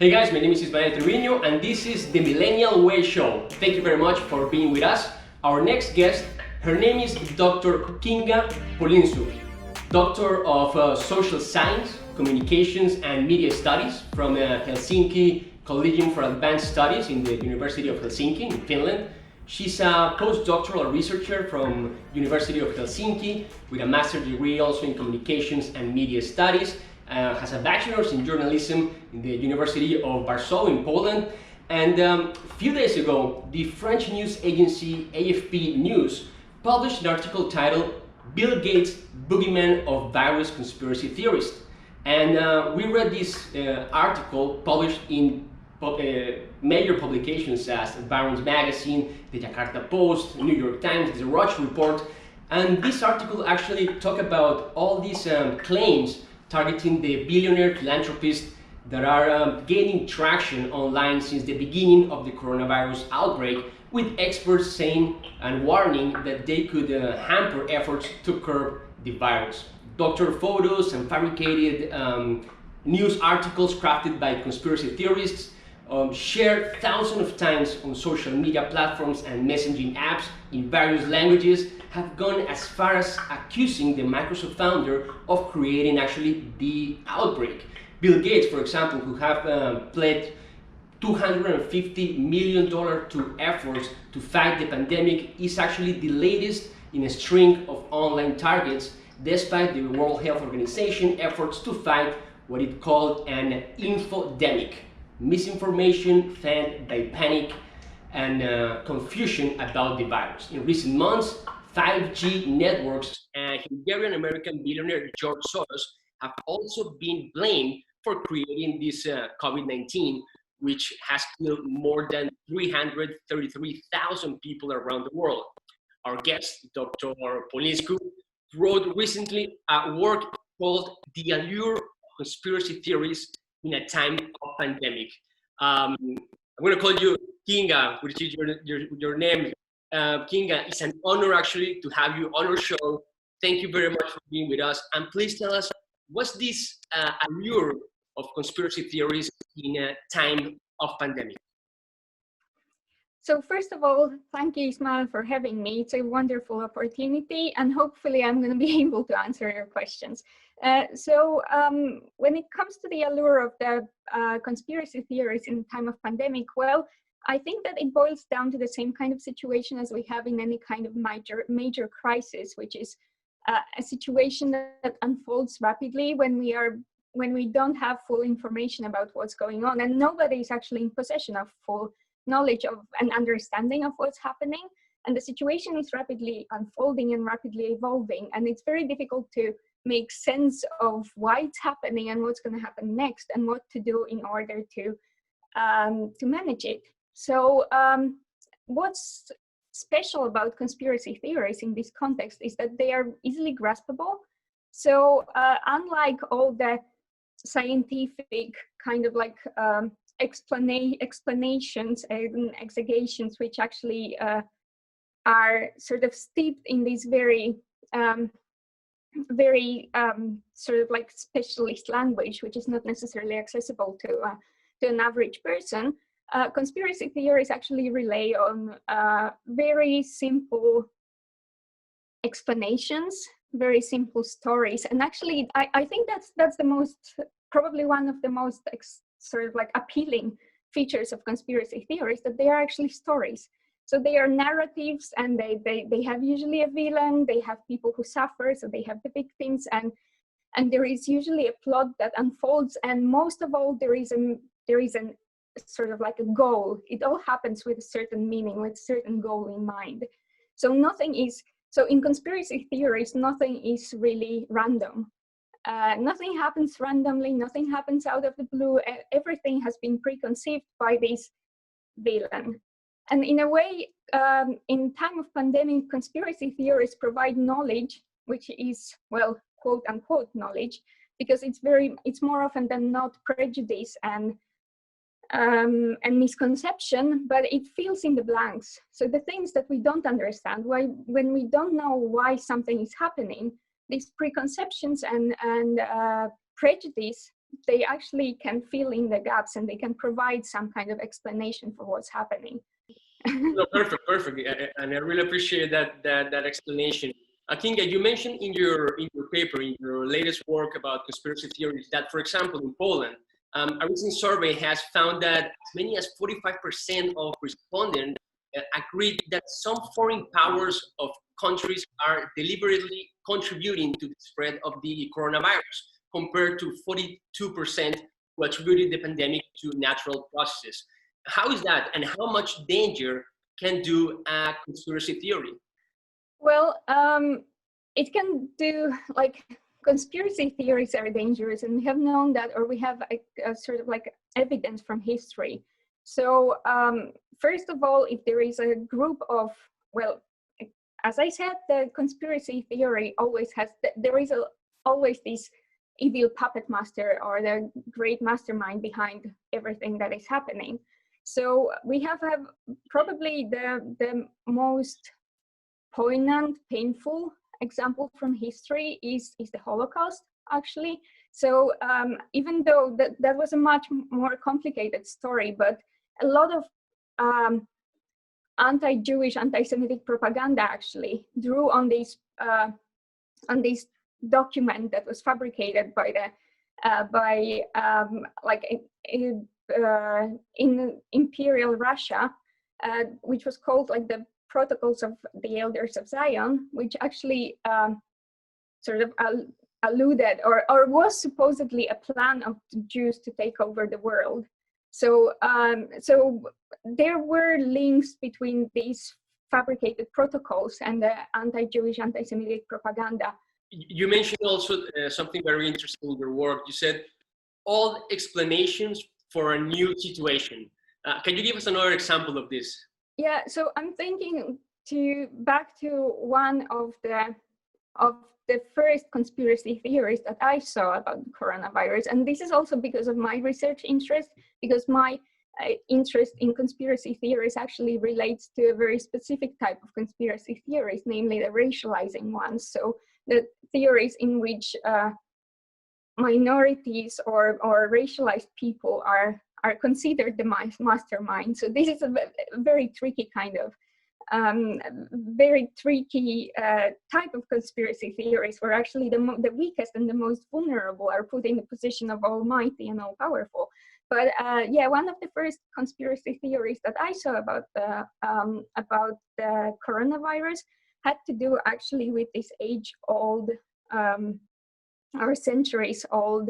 Hey guys, my name is Ismael Trevino and this is the Millennial Way Show. Thank you very much for being with us. Our next guest, her name is Dr. Kinga Polynczuk, Doctor of Social Science, Communications and Media Studies from Helsinki Collegium for Advanced Studies in the University of Helsinki in Finland. She's a postdoctoral researcher from University of Helsinki with a master's degree also in Communications and Media Studies. Has a bachelor's in journalism in the University of Warsaw in Poland. And a few days ago, the French news agency AFP News published an article titled "Bill Gates, Bogeyman of Virus Conspiracy Theorists." And we read this article published in major publications as Barron's Magazine, the Jakarta Post, New York Times, the Roche Report. And this article actually talked about all these claims targeting the billionaire philanthropists that are gaining traction online since the beginning of the coronavirus outbreak, with experts saying and warning that they could hamper efforts to curb the virus. Doctored photos and fabricated news articles crafted by conspiracy theorists shared thousands of times on social media platforms and messaging apps in various languages have gone as far as accusing the Microsoft founder of creating actually the outbreak. Bill Gates, for example, who have pledged $250 million to efforts to fight the pandemic, is actually the latest in a string of online targets, despite the World Health Organization efforts to fight what it called an infodemic, misinformation fed by panic and confusion about the virus. In recent months, 5G networks and Hungarian-American billionaire George Soros have also been blamed for creating this COVID-19, which has killed more than 333,000 people around the world. Our guest, Dr. Polynczuk, wrote recently a work called The Allure of Conspiracy Theories in a Time of Pandemic. I'm going to call you Kinga, which is your name. Kinga, it's an honor actually to have you on our show. Thank you very much for being with us. And please tell us, what's this allure of conspiracy theories in a time of pandemic? So first of all, thank you, Ismail, for having me. It's a wonderful opportunity, and hopefully I'm going to be able to answer your questions. When it comes to the allure of the conspiracy theories in time of pandemic, well, I think that it boils down to the same kind of situation as we have in any kind of major crisis, which is a situation that unfolds rapidly when we don't have full information about what's going on, and nobody is actually in possession of full knowledge of and understanding of what's happening. And the situation is rapidly unfolding and rapidly evolving, and it's very difficult to make sense of why it's happening and what's going to happen next and what to do in order to manage it. So what's special about conspiracy theories in this context is that they are easily graspable. So unlike all the scientific kind of like explanations and exegetions, which actually are sort of steeped in this very sort of like specialist language, which is not necessarily accessible to an average person, conspiracy theories actually rely on very simple explanations, very simple stories. And actually, I think that's the most, probably one of the most sort of like appealing features of conspiracy theories, that they are actually stories. So they are narratives, and they have usually a villain, they have people who suffer, so they have the victims, and there is usually a plot that unfolds, and most of all there is an sort of like a goal. It all happens with a certain meaning, with a certain goal in mind. So in conspiracy theories, nothing is really random. Nothing happens randomly, nothing happens out of the blue. Everything has been preconceived by this villain. And in a way, in time of pandemic, conspiracy theories provide knowledge, which is, well, quote unquote knowledge, because it's more often than not prejudice and misconception, but it fills in the blanks. So the things that we don't understand, when we don't know why something is happening, these preconceptions and prejudice they actually can fill in the gaps and they can provide some kind of explanation for what's happening. No, perfect, perfect, and I really appreciate that explanation. Kinga, you mentioned in your paper, in your latest work about conspiracy theories, that, for example, in Poland, a recent survey has found that as many as 45% of respondents agreed that some foreign powers of countries are deliberately contributing to the spread of the coronavirus, compared to 42% who attributed the pandemic to natural processes. How is that, and how much danger can do a conspiracy theory? Well, it can do, like, conspiracy theories are dangerous, and we have known that, or we have a sort of like evidence from history. So first of all, if there is a group of, well, as I said, the conspiracy theory always has, there is always this evil puppet master or the great mastermind behind everything that is happening. So we have probably the most poignant, painful example from history is the Holocaust, actually. So even though that was a much more complicated story, but a lot of anti-Jewish, anti-Semitic propaganda actually drew on this document that was fabricated by in Imperial Russia, which was called like the Protocols of the Elders of Zion, which actually sort of alluded or was supposedly a plan of the Jews to take over the world. So there were links between these fabricated protocols and the anti-Jewish, anti-Semitic propaganda. You mentioned also something very interesting in your work. You said all explanations for a new situation. Can you give us another example of this? Yeah, so I'm thinking back to one of the first conspiracy theories that I saw about the coronavirus, and this is also because of my research interest, because my interest in conspiracy theories actually relates to a very specific type of conspiracy theories, namely the racializing ones. So the theories in which minorities or racialized people are considered the mastermind. So this is a very tricky kind of type of conspiracy theories, where actually the weakest and the most vulnerable are put in the position of almighty and all powerful. But yeah, one of the first conspiracy theories that I saw about the coronavirus had to do actually with this age-old or centuries-old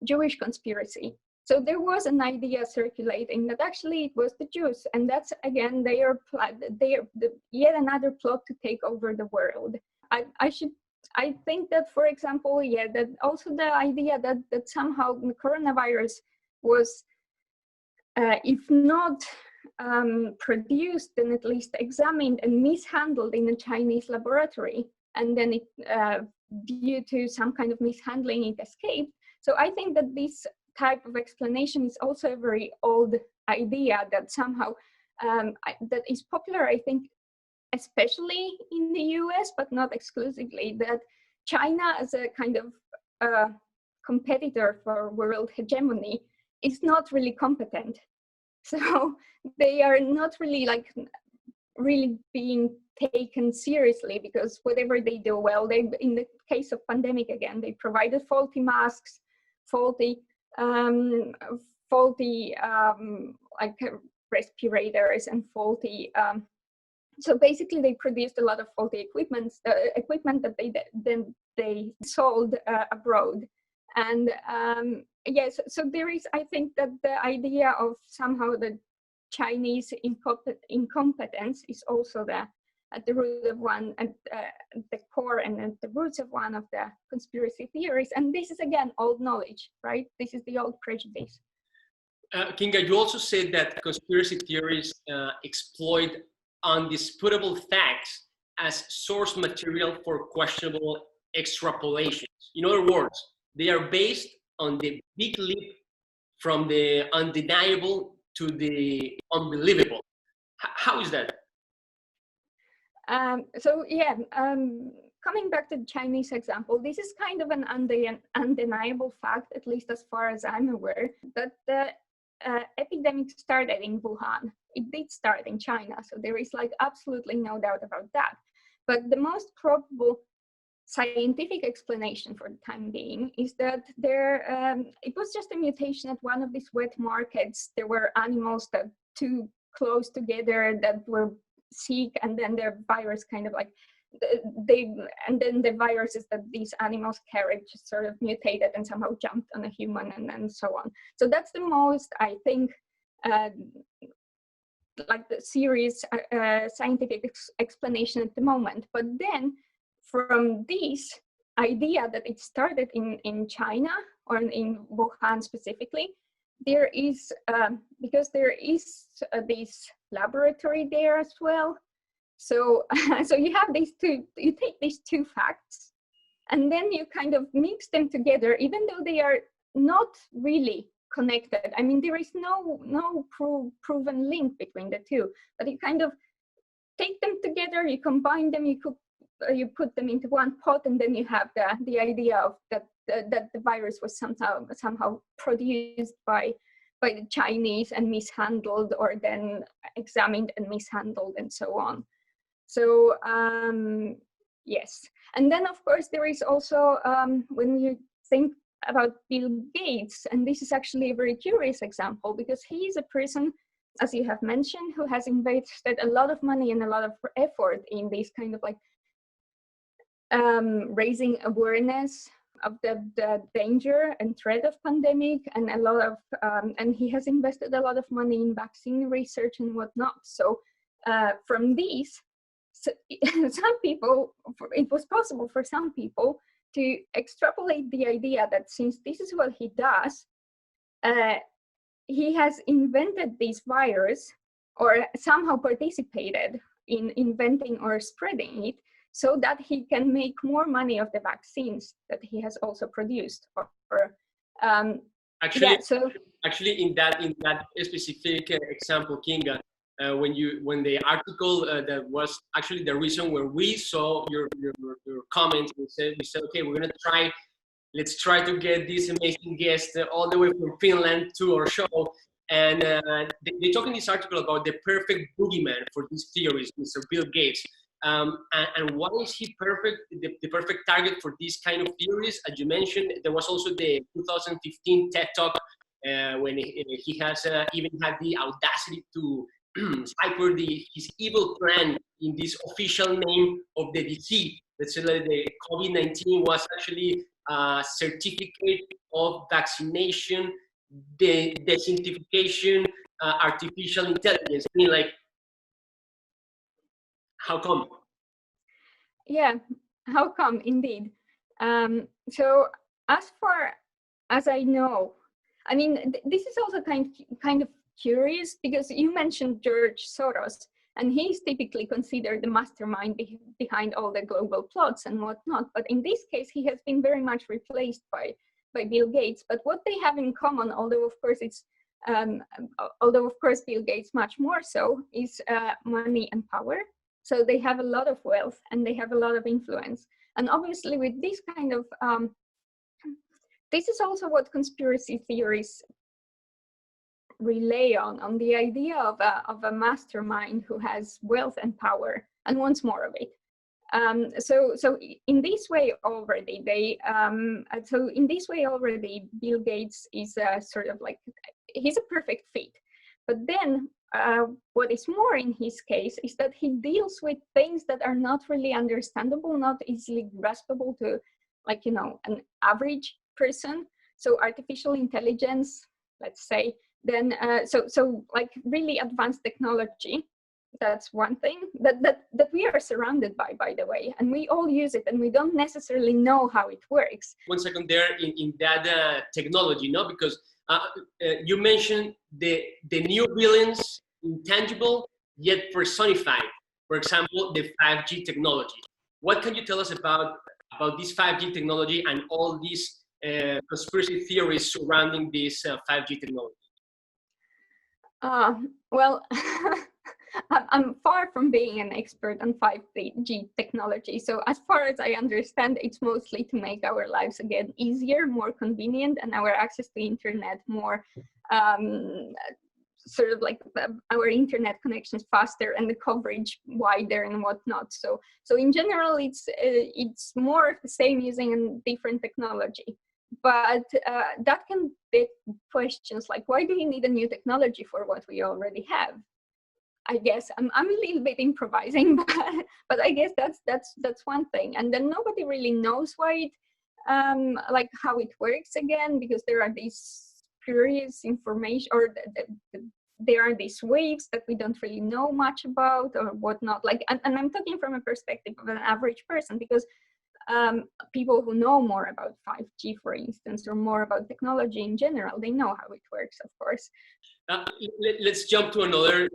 Jewish conspiracy. So there was an idea circulating that actually it was the Jews, and that's again yet another plot to take over the world. I think that, for example, yeah, that also the idea that somehow the coronavirus was, if not produced, then at least examined and mishandled in a Chinese laboratory, and then it, due to some kind of mishandling, it escaped. So I think that this type of explanation is also a very old idea that somehow that is popular, I think, especially in the US, but not exclusively, that China as a kind of competitor for world hegemony is not really competent. So they are not really being taken seriously, because whatever they do, well, in the case of pandemic again, they provided faulty masks, faulty like respirators, and faulty. So basically, they produced a lot of faulty equipment that they sold abroad. And yes, so there is, I think that the idea of somehow the Chinese incompetence is also at the root of one, at the core and at the roots of one of the conspiracy theories. And this is, again, old knowledge, right? This is the old prejudice. Kinga, you also said that conspiracy theories exploit undisputable facts as source material for questionable extrapolations. In other words, they are based on the big leap from the undeniable to the unbelievable. How is that? So yeah, coming back to the Chinese example, this is kind of an undeniable fact, at least as far as I'm aware, that the epidemic started in Wuhan. It did start in China, so there is like absolutely no doubt about that. But the most probable scientific explanation for the time being is that it was just a mutation at one of these wet markets. There were animals that too close together that were sick, and then the virus kind of like and then the viruses that these animals carried just sort of mutated and somehow jumped on a human, and then so on. So that's the most, I think, like the serious scientific explanation at the moment. But then from this idea that it started in China, or in Wuhan specifically, there is, because there is this laboratory there as well. So, so you have these two, you take these two facts, and then you kind of mix them together, even though they are not really connected. I mean, there is no proven link between the two, but you kind of take them together, you combine them, you put them into one pot, and then you have the idea of that the virus was somehow produced by the Chinese and mishandled, or then examined and mishandled, and so on. So yes, and then of course there is also when you think about Bill Gates, and this is actually a very curious example, because he is a person, as you have mentioned, who has invested a lot of money and a lot of effort in this kind of like raising awareness of the danger and threat of pandemic, and a lot of and he has invested a lot of money in vaccine research and whatnot. So from these, some people, it was possible for some people to extrapolate the idea that since this is what he does, he has invented this virus, or somehow participated in inventing or spreading it, so that he can make more money of the vaccines that he has also produced. Actually, yeah, so actually, in that specific example, Kinga, when the article that was actually the reason where we saw your comments, we said okay, let's try to get this amazing guest all the way from Finland to our show. And they talk in this article about the perfect boogeyman for these theories, Mr. Bill Gates. And why is he the perfect target for these kind of theories? As you mentioned, there was also the 2015 TED Talk when he has even had the audacity to cipher his evil plan in this official name of the disease. Let's say that the COVID-19 was actually a certificate of vaccination, the desanctification, artificial intelligence. I mean, like, how come? Yeah, how come, indeed. So as far as I know, I mean, this is also kind of curious, because you mentioned George Soros, and he's typically considered the mastermind behind all the global plots and whatnot. But in this case, he has been very much replaced by Bill Gates. But what they have in common, although of course Bill Gates much more so, is money and power. So they have a lot of wealth and they have a lot of influence. And obviously with this kind of, this is also what conspiracy theories rely on the idea of a mastermind who has wealth and power and wants more of it. So in this way already, Bill Gates is sort of like, he's a perfect fit. But then what is more in his case is that he deals with things that are not really understandable, not easily graspable to, like, you know, an average person. So artificial intelligence, let's say, then so like really advanced technology. That's one thing that we are surrounded by the way, and we all use it, and we don't necessarily know how it works. 1 second there in that technology, no? Because you mentioned the new villains, intangible yet personified. For example, the 5G technology. What can you tell us about this 5G technology and all these conspiracy theories surrounding this 5G technology? Well, I'm far from being an expert on 5G technology. So as far as I understand, it's mostly to make our lives again easier, more convenient, and our access to internet more sort of like our internet connections faster and the coverage wider and whatnot. So in general, it's more of the same using a different technology. But that can beg questions like, why do you need a new technology for what we already have? I guess I'm a little bit improvising, but I guess that's one thing. And then nobody really knows why it, like how it works again, because there are these spurious information, or there are these waves that we don't really know much about or whatnot. Like, and I'm talking from a perspective of an average person, because people who know more about 5G, for instance, or more about technology in general, they know how it works, of course. Let's jump to another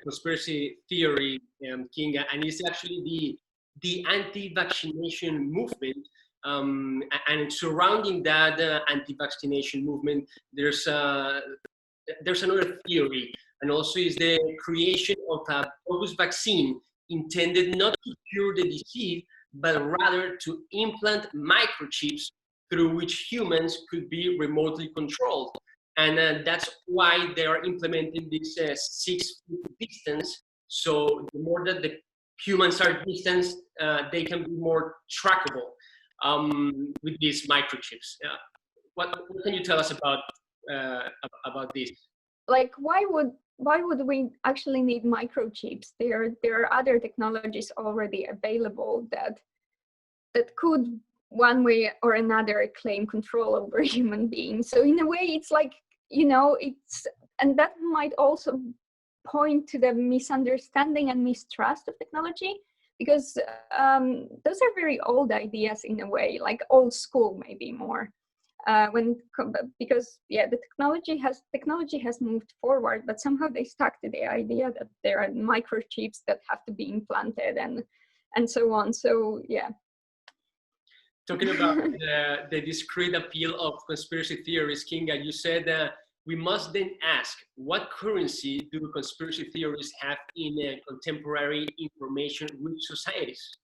conspiracy theory, Kinga, and it's actually the anti-vaccination movement. And surrounding that anti-vaccination movement, there's another theory, and also is the creation of a bogus vaccine intended not to cure the disease, but rather to implant microchips through which humans could be remotely controlled. And that's why they are implementing this 6 feet distance. So the more that the humans are distanced, they can be more trackable with these microchips. What can you tell us about this? Like, why would we actually need microchips? There are other technologies already available that could one way or another claim control over human beings. So in a way, it's like, and that might also point to the misunderstanding and mistrust of technology, because those are very old ideas in a way, like old school maybe more. Because the technology has moved forward, but somehow they stuck to the idea that there are microchips that have to be implanted and so on. So yeah. Talking about the discreet appeal of conspiracy theories, Kinga, you said we must then ask, what currency do conspiracy theories have in contemporary information-rich societies?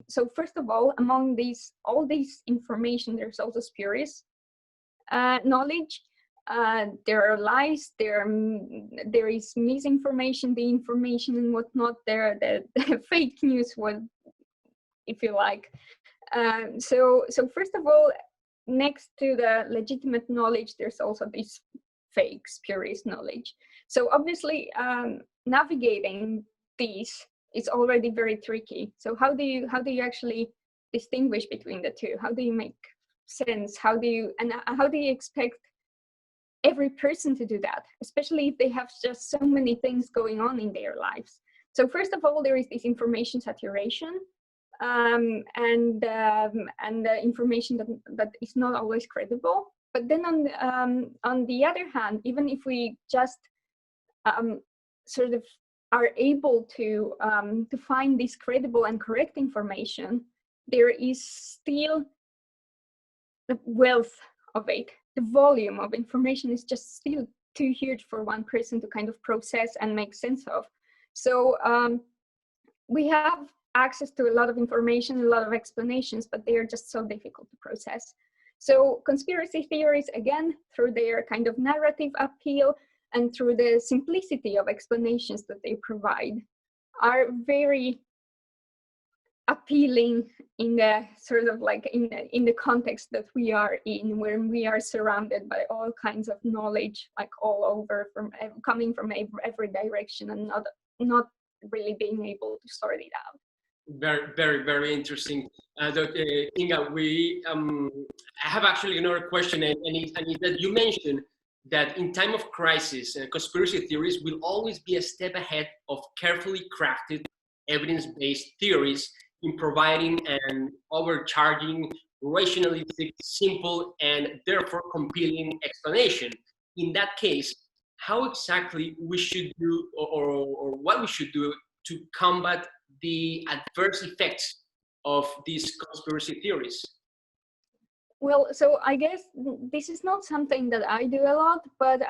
So first of all, among all these information, there's also spurious knowledge. There are lies. There is misinformation, the information and whatnot. There, the fake news, if you like. So first of all, next to the legitimate knowledge, there's also this fake, spurious knowledge. So obviously, navigating these is already very tricky. So how do you actually distinguish between the two? How do you make sense? How do you expect every person to do that, especially if they have just so many things going on in their lives? So first of all, there is this information saturation, and the information that is not always credible. But then on the other hand, even if we just sort of are able to find this credible and correct information, there is still the wealth of it. The volume of information is just still too huge for one person to kind of process and make sense of. So we have access to a lot of information, a lot of explanations, but they are just so difficult to process. So conspiracy theories, again, through their kind of narrative appeal and through the simplicity of explanations that they provide, are very appealing in the sort of like in the context that we are in, where we are surrounded by all kinds of knowledge, like all over, coming from every direction, and not really being able to sort it out. Very, very, very interesting. Kinga, I have actually another question, and it's that you mentioned that in time of crisis, conspiracy theories will always be a step ahead of carefully crafted, evidence-based theories in providing an overcharging, rationalistic, simple, and therefore compelling explanation. In that case, how exactly we should do, or what we should do to combat the adverse effects of these conspiracy theories? Well, so I guess this is not something that I do a lot, but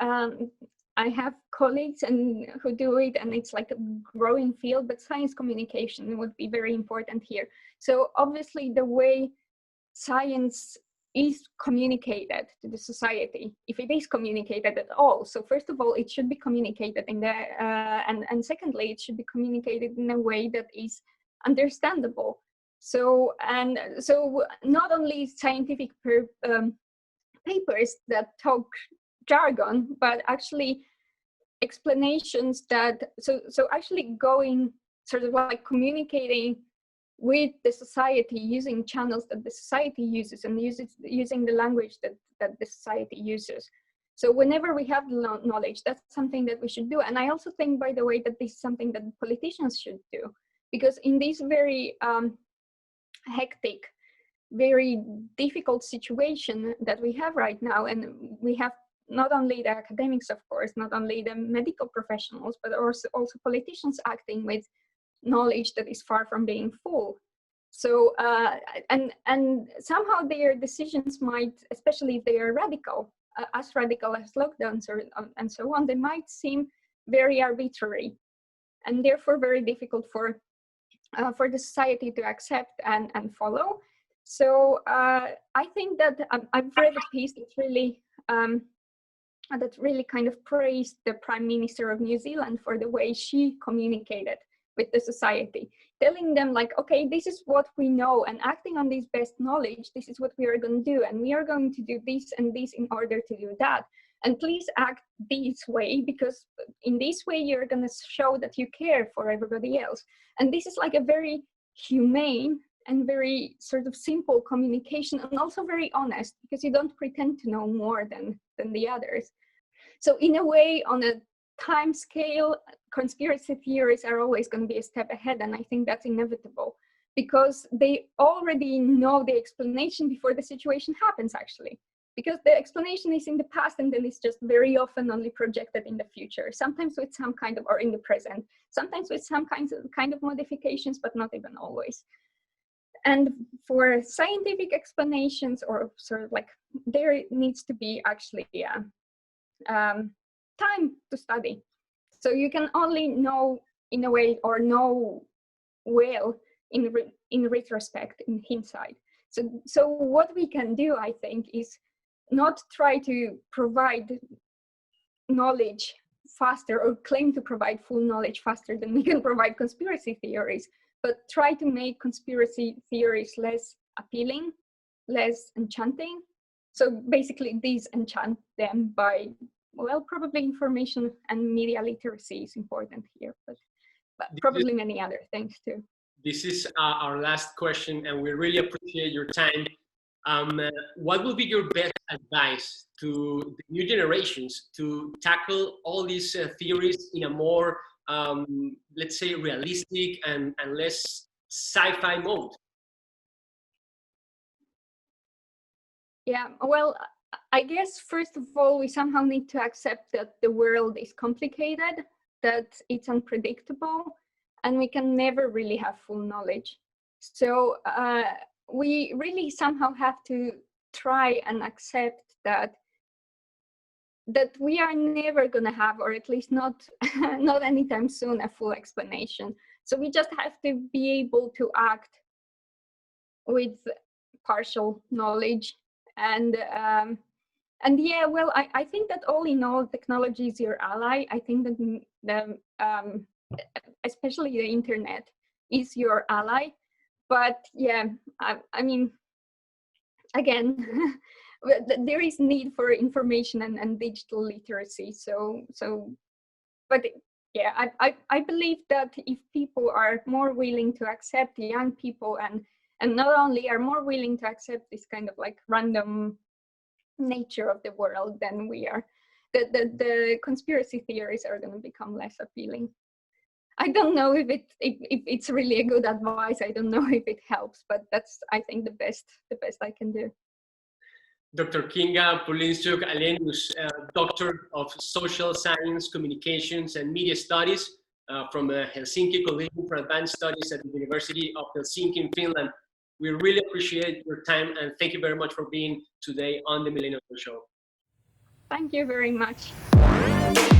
I have colleagues and who do it, and it's like a growing field, but science communication would be very important here. So obviously the way science is communicated to the society, if it is communicated at all. So first of all, it should be communicated in the, and secondly, it should be communicated in a way that is understandable. So, and so not only scientific papers that talk jargon, but actually explanations that, so actually going sort of like communicating with the society using channels that the society uses and using the language that the society uses. So whenever we have knowledge, that's something that we should do. And I also think, by the way, that this is something that politicians should do, because in this very hectic, very difficult situation that we have right now, and we have not only the academics, of course, not only the medical professionals, but also politicians acting with knowledge that is far from being full. So and somehow their decisions might, especially if they are radical, as radical as lockdowns or and so on, they might seem very arbitrary, and therefore very difficult for the society to accept and follow. So I think that I've read a piece that's really that really kind of praised the Prime Minister of New Zealand for the way she communicated with the society, telling them like, okay, this is what we know, and acting on this best knowledge, this is what we are going to do, and we are going to do this and this in order to do that. And please act this way, because in this way you're going to show that you care for everybody else. And this is like a very humane and very sort of simple communication, and also very honest, because you don't pretend to know more than the others. So in a way, on a time scale, conspiracy theories are always going to be a step ahead, and I think that's inevitable, because they already know the explanation before the situation happens, actually, because the explanation is in the past, and then it's just very often only projected in the future, sometimes with some kind of, or in the present, sometimes with some kind of modifications, but not even always. And for scientific explanations, or sort of like, there needs to be actually time to study. So you can only know in a way, or know well in retrospect, in hindsight. So what we can do, I think, is not try to provide knowledge faster, or claim to provide full knowledge faster than we can provide conspiracy theories, but try to make conspiracy theories less appealing, less enchanting. So basically disenchant them by, well, probably information and media literacy is important here, but probably many other things too. This is our last question, and we really appreciate your time. What would be your best advice to the new generations to tackle all these theories in a more, let's say, realistic and less sci-fi mode? Yeah, well, I guess first of all, we somehow need to accept that the world is complicated, that it's unpredictable, and we can never really have full knowledge. So we really somehow have to try and accept that we are never going to have, or at least not anytime soon, a full explanation. So we just have to be able to act with partial knowledge. And yeah, well, I think that all in all, technology is your ally. I think that especially the internet is your ally. But yeah, I mean, again, there is need for information and digital literacy. But yeah, I believe that if people are more willing to accept, young people, and not only are more willing to accept this kind of like random nature of the world, then we are, the conspiracy theories are going to become less appealing. I don't know if it's really a good advice. I don't know if it helps, but that's, I think, the best I can do. Dr. Kinga Polynczuk-Alenius, Doctor of Social Science, Communications and Media Studies from Helsinki Collegium for Advanced Studies at the University of Helsinki in Finland. We really appreciate your time, and thank you very much for being today on the Millennial Show. Thank you very much. Hey!